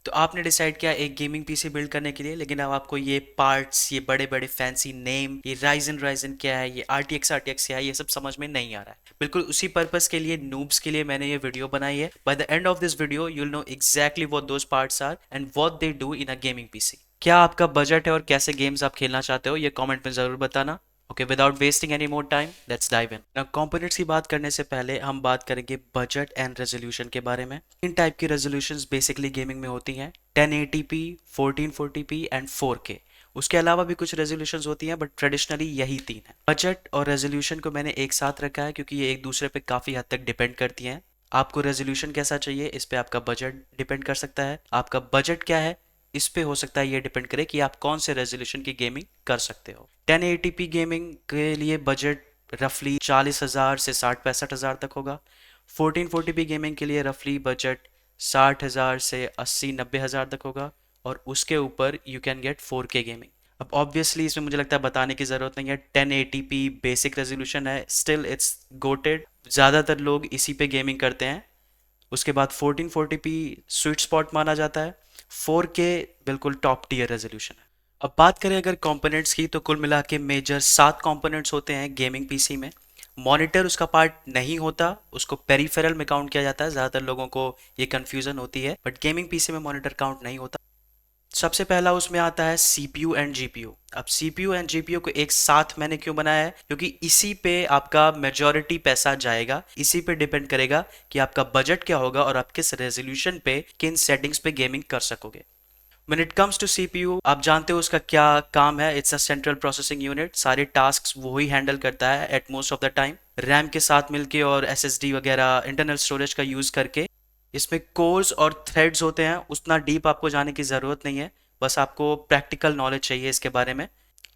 तो आपने डिसाइड किया एक गेमिंग पीसी बिल्ड करने के लिए, लेकिन अब आपको ये पार्ट्स, ये बड़े बड़े फैंसी नेम, ये राइजन क्या है, ये आरटीएक्स क्या है, ये सब समझ में नहीं आ रहा है। बिल्कुल उसी पर्पस के लिए, नूब्स के लिए मैंने ये वीडियो बनाई है। By the end of this video you will know exactly what those parts are and what they do in a gaming PC. क्या आपका बजट है और कैसे गेम्स आप खेलना चाहते हो, ये कमेंट में जरूर बताना। Okay, without wasting any more time let's dive in. Now components की बात करने से पहले हम बात करेंगे बजट एंड रेजोल्यूशन के बारे में। तीन टाइप की रेजोल्यूशंस बेसिकली गेमिंग में होती हैं: 1080p, 1440p एंड 4K। उसके अलावा भी कुछ रेजोल्यूशंस होती हैं, बट ट्रेडिशनली यही तीन है। बजट और रेजोल्यूशन को मैंने एक साथ रखा है क्योंकि ये एक दूसरे पे काफ़ी हद तक डिपेंड करती हैं। आपको रेजोल्यूशन कैसा चाहिए, इस पे आपका बजट डिपेंड कर सकता है। आपका बजट क्या है, इस पे हो सकता है ये डिपेंड करे कि आप कौन से रेजोल्यूशन की गेमिंग कर सकते हो। 1080p गेमिंग के लिए बजट रफली 40,000 से 60-65,000 तक होगा। 1440p गेमिंग के लिए रफली बजट 60,000 से 80-90,000 तक होगा। और उसके ऊपर you can gate 4K gaming. अब ऑब्वियसली इसमें मुझे लगता है बताने की ज़रूरत नहीं है, 1080p बेसिक रेजोल्यूशन है, स्टिल इट्स गोटेड। ज़्यादातर लोग इसी पे गेमिंग करते हैं। उसके बाद 1440p स्वीट स्पॉट माना जाता है। 4K बिल्कुल टॉप टीयर रेजोल्यूशन है। अब बात करें अगर कंपोनेंट्स की, तो कुल मिला के मेजर 7 कंपोनेंट्स होते हैं गेमिंग पीसी में। मॉनिटर उसका पार्ट नहीं होता, उसको पेरिफेरल में काउंट किया जाता है। ज़्यादातर लोगों को ये कंफ्यूजन होती है, बट गेमिंग पीसी में मॉनिटर काउंट नहीं होता। सबसे पहला उसमें आता है सीपीयू एंड जीपीयू। अब सीपीयू एंड जीपीयू को एक साथ मैंने क्यों बनाया है, क्योंकि इसी पे आपका मेजॉरिटी पैसा जाएगा। इसी पे डिपेंड करेगा कि आपका बजट क्या होगा और आप किस रेजोल्यूशन पे, किन सेटिंग्स पे गेमिंग कर सकोगे। When it comes to CPU, आप जानते हो उसका क्या काम है। It's a central processing unit, सारे टास्क वो ही हैंडल करता है at most of the time. RAM के साथ मिलके और एसएसडी वगैरह इंटरनल स्टोरेज का यूज़ करके इसमें कोर्स और थ्रेड्स होते हैं। उतना डीप आपको जाने की ज़रूरत नहीं है, बस आपको प्रैक्टिकल नॉलेज चाहिए इसके बारे में।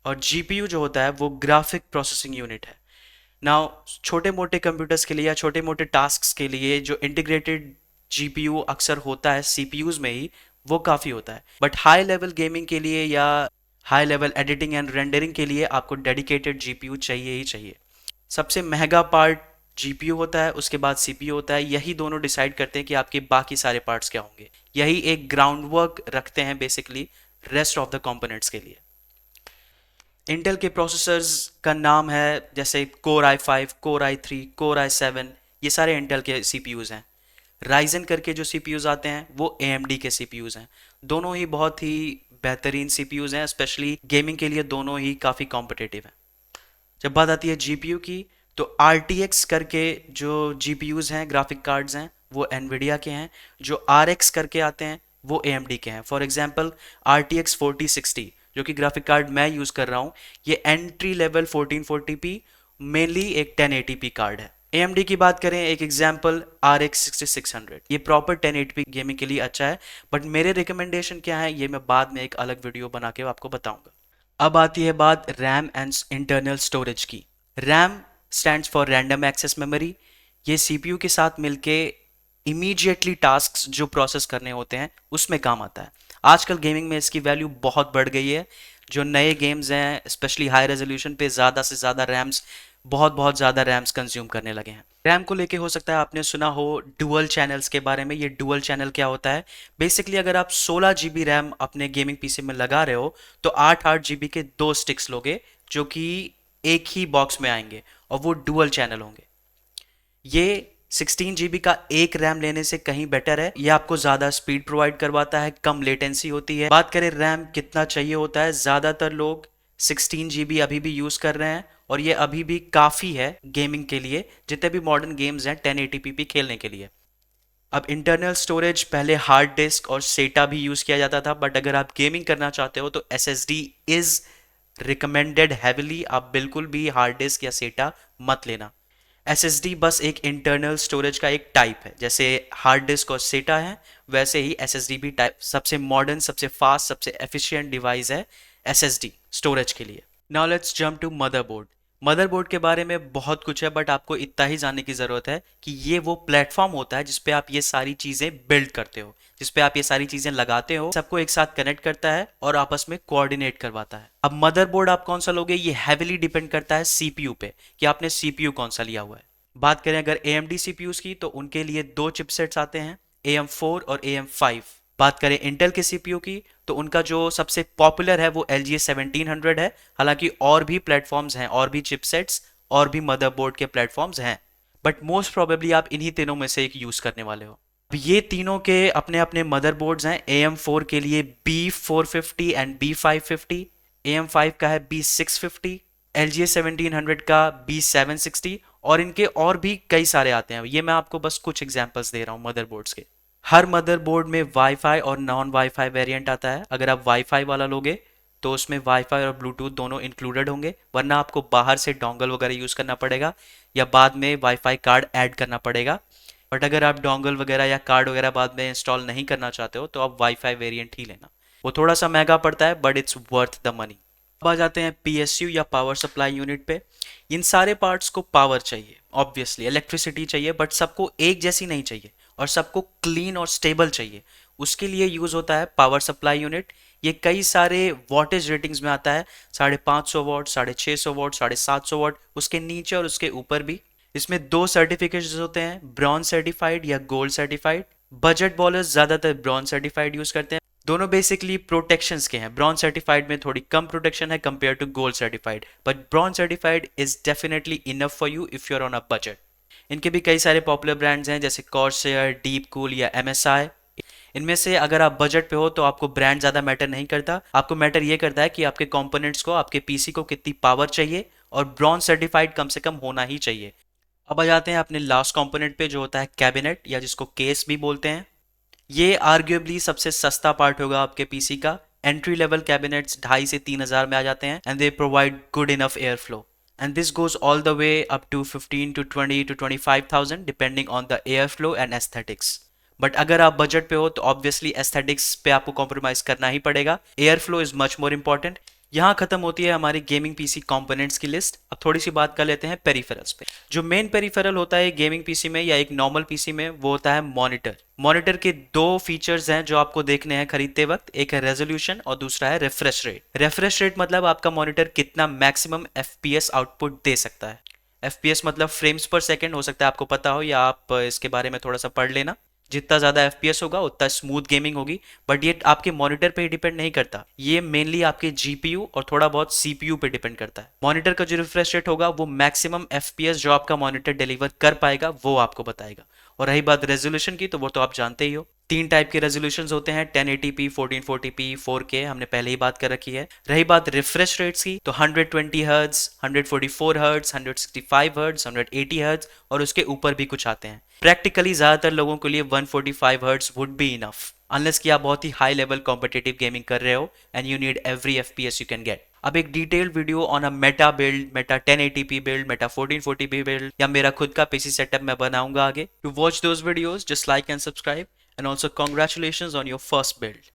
और जीपीयू जो होता है वो ग्राफिक प्रोसेसिंग यूनिट है। नाउ छोटे मोटे कंप्यूटर्स के लिए या छोटे मोटे टास्क के लिए जो इंटीग्रेटेड जीपीयू अक्सर होता है सीपीयूज में ही, वो काफ़ी होता है। बट हाई लेवल गेमिंग के लिए या high level editing and rendering के लिए आपको डेडिकेटेड जीपीयू चाहिए ही चाहिए। सबसे महंगा पार्ट जीपीयू होता है, उसके बाद सीपीयू होता है। यही दोनों डिसाइड करते हैं कि आपके बाकी सारे पार्ट्स क्या होंगे। यही एक ग्राउंड वर्क रखते हैं basically rest of the components के लिए। इंटेल के प्रोसेसर्स का नाम है जैसे core i5, core i3, core i7, ये सारे इंटेल के सीपीयूज हैं। राइजन करके जो सीपीयूज आते हैं वो एएमडी के सीपीयूज हैं। दोनों ही बहुत ही बेहतरीन सीपीयूज हैं, स्पेशली गेमिंग के लिए दोनों ही काफ़ी कॉम्पिटिटिव हैं। जब बात आती है जीपीयू की, तो RTX करके जो जीपीयूज हैं, ग्राफिक कार्ड्स हैं, वो एनवीडिया के हैं। जो RX करके आते हैं वो AMD के हैं। फॉर एग्जांपल RTX 4060 जो कि ग्राफिक कार्ड मैं यूज़ कर रहा हूँ, ये एंट्री लेवल 1440p मेनली एक 1080p कार्ड है। AMD की बात करें, एक एग्जांपल RX 6600, ये प्रॉपर 1080p गेमिंग के लिए अच्छा है। बट मेरे रिकमेंडेशन क्या है ये मैं बाद में एक अलग वीडियो बना के आपको बताऊंगा। अब आती है बात रैम एंड इंटरनल स्टोरेज की। RAM stands for random access memory. ये सीपीयू के साथ मिलके इमीडिएटली टास्क्स जो प्रोसेस करने होते हैं उसमें काम आता है। आजकल गेमिंग में इसकी वैल्यू बहुत बढ़ गई है। जो नए गेम्स हैं स्पेशली हाई रेजोल्यूशन पे, ज़्यादा से ज़्यादा रैम्स, बहुत बहुत ज़्यादा रैम्स कंज्यूम करने लगे हैं। रैम को लेके हो सकता है आपने सुना हो डुअल चैनल्स के बारे में। ये डुअल चैनल क्या होता है, बेसिकली अगर आप 16 GB रैम अपने गेमिंग पीसी में लगा रहे हो, तो 8-8 GB के दो स्टिक्स लोगे जो कि एक ही बॉक्स में आएंगे और वो डुअल चैनल होंगे। ये 16 GB का एक रैम लेने से कहीं बेटर है। ये आपको ज़्यादा स्पीड प्रोवाइड करवाता है, कम लेटेंसी होती है। बात करें रैम कितना चाहिए होता है, ज़्यादातर लोग 16 GB अभी भी यूज़ कर रहे हैं और ये अभी भी काफ़ी है गेमिंग के लिए। जितने भी मॉडर्न गेम्स हैं 1080p खेलने के लिए। अब इंटरनल स्टोरेज पहले हार्ड डिस्क और सेटा भी यूज़ किया जाता था, बट अगर आप गेमिंग करना चाहते हो तो SSD इज़ रिकमेंडेड हैविली। आप बिल्कुल भी हार्ड डिस्क या सेटा मत लेना। SSD बस एक इंटरनल स्टोरेज का एक टाइप है। जैसे हार्ड डिस्क और सेटा है, वैसे ही SSD भी टाइप। सबसे मॉडर्न, सबसे फास्ट, सबसे एफिशिएंट डिवाइस है SSD स्टोरेज के लिए। Now let's jump to motherboard. Motherboard के बारे में बहुत कुछ है, बट आपको इतना ही जानने की ज़रूरत है कि ये वो प्लेटफॉर्म होता है जिसपे आप ये सारी चीज़ें बिल्ड करते हो, जिसपे आप ये सारी चीज़ें लगाते हो, सबको एक साथ कनेक्ट करता है और आपस में कोऑर्डिनेट करवाता है। अब मदरबोर्ड आप कौन सा लोगे, ये हैविली डिपेंड करता है CPU पे कि आपने CPU कौन सा लिया हुआ है। बात करें अगर AMD CPUs की, तो उनके लिए दो चिपसेट्स आते हैं, AM4 और AM5। बात करें इंटेल के सीपीयू की, तो उनका जो सबसे पॉपुलर है वो LGA 1700 है। हालांकि और भी प्लेटफॉर्म्स हैं, और भी चिपसेट्स और भी मदरबोर्ड के प्लेटफॉर्म्स हैं, बट मोस्ट प्रोबेबली आप इन्हीं तीनों में से एक यूज करने वाले हो। अब ये तीनों के अपने अपने मदरबोर्ड्स हैं। AM4 के लिए B450 एंड B550, AM5 का है B650, LGA 1700 का B760, और इनके और भी कई सारे आते हैं। ये मैं आपको बस कुछ एग्जांपल्स दे रहा हूँ मदरबोर्ड्स के। हर मदरबोर्ड में वाईफाई और नॉन वाईफाई वेरिएंट आता है। अगर आप वाईफाई वाला लोगे तो उसमें वाईफाई और ब्लूटूथ दोनों इंक्लूडेड होंगे, वरना आपको बाहर से डोंगल वगैरह यूज़ करना पड़ेगा या बाद में वाईफाई कार्ड ऐड करना पड़ेगा। बट अगर आप डोंगल वगैरह या कार्ड वगैरह बाद में इंस्टॉल नहीं करना चाहते हो तो आप वाईफाई वेरिएंट ही लेना। वो थोड़ा सा महंगा पड़ता है but it's worth the money. अब आ जाते हैं PSU या पावर सप्लाई यूनिट पे। इन सारे पार्ट्स को पावर चाहिए, ऑब्वियसली इलेक्ट्रिसिटी चाहिए, बट सबको एक जैसी नहीं चाहिए और सबको क्लीन और स्टेबल चाहिए। उसके लिए यूज होता है पावर सप्लाई यूनिट। ये कई सारे वॉटेज रेटिंग्स में आता है, 550 वॉट, 650 वॉट, 750 वॉट, उसके नीचे और उसके ऊपर भी। इसमें दो सर्टिफिकेट्स होते हैं, ब्रॉन्ज सर्टिफाइड या गोल्ड सर्टिफाइड। बजट बॉलर्स ज़्यादातर ब्रॉन्ज सर्टिफाइड यूज करते हैं। दोनों बेसिकली प्रोटेक्शंस के हैं। ब्रॉन्ज सर्टिफाइड में थोड़ी कम प्रोटेक्शन है compare to gold certified, but bronze certified is definitely enough for you if you are on a budget. इनके भी कई सारे पॉपुलर ब्रांड्स हैं जैसे कॉर्सेयर, डीप कूल या MSI। इनमें से अगर आप बजट पे हो तो आपको ब्रांड ज़्यादा मैटर नहीं करता, आपको मैटर ये करता है कि आपके कंपोनेंट्स को, आपके पीसी को कितनी पावर चाहिए, और ब्रॉन्ज सर्टिफाइड कम से कम होना ही चाहिए। अब आ जाते हैं अपने लास्ट कंपोनेंट पे जो होता है कैबिनेट, या जिसको केस भी बोलते हैं। ये आर्ग्यूबली सबसे सस्ता पार्ट होगा आपके पीसी का। एंट्री लेवल कैबिनेट्स 2,500 से 3,000 में आ जाते हैं and they provide good enough air flow, and this goes all the way up to 15 to 20 to 25,000 depending on the air flow and aesthetics. But अगर आप बजट पे हो तो ऑब्वियसली एस्थेटिक्स पे आपको कॉम्प्रोमाइज करना ही पड़ेगा। Air flow is much more important. यहाँ खत्म होती है हमारी गेमिंग पीसी कंपोनेंट्स की लिस्ट। अब थोड़ी सी बात कर लेते हैं पेरिफेरल्स पे। जो मेन पेरिफेरल होता है गेमिंग पीसी में या एक नॉर्मल पीसी में, वो होता है मॉनिटर। मॉनिटर के दो फीचर्स हैं जो आपको देखने हैं खरीदते वक्त, एक है रेजोल्यूशन और दूसरा है रिफ्रेश रेट। रिफ्रेश रेट मतलब आपका मॉनिटर कितना मैक्सिमम FPS आउटपुट दे सकता है। FPS मतलब फ्रेम्स पर सेकेंड, हो सकता है आपको पता हो या आप इसके बारे में थोड़ा सा पढ़ लेना। जितना ज़्यादा FPS होगा उतना स्मूथ गेमिंग होगी, बट ये आपके मॉनिटर पे ही डिपेंड नहीं करता, ये मेनली आपके GPU और थोड़ा बहुत CPU पे डिपेंड करता है। मॉनिटर का जो रिफ्रेश रेट होगा वो मैक्सिमम FPS जो आपका मॉनिटर डिलीवर कर पाएगा वो आपको बताएगा। और रही बात रेजोल्यूशन की, तो वो तो आप जानते ही हो। तीन टाइप के रेजोल्यूशंस होते हैं, 1080p, 1440p, 4K, हमने पहले ही बात कर रखी है। रही बात रिफ्रेश रेट्स की, तो 120 हर्ट्ज, 144 हर्ट्ज, 165 हर्ट्ज, 180 हर्ट्ज और उसके ऊपर भी कुछ आते हैं। प्रैक्टिकली ज्यादातर लोगों के लिए 145 hertz would be enough, unless कि आप बहुत ही हाई लेवल कॉम्पिटिटिव गेमिंग कर रहे हो and you need every FPS you can get. अब एक detailed video on a meta build, meta 1080p build, meta 1440p build या मेरा खुद का पीसी सेटअप मैं बनाऊंगा आगे। To watch those videos just like and subscribe, and also congratulations on your first build.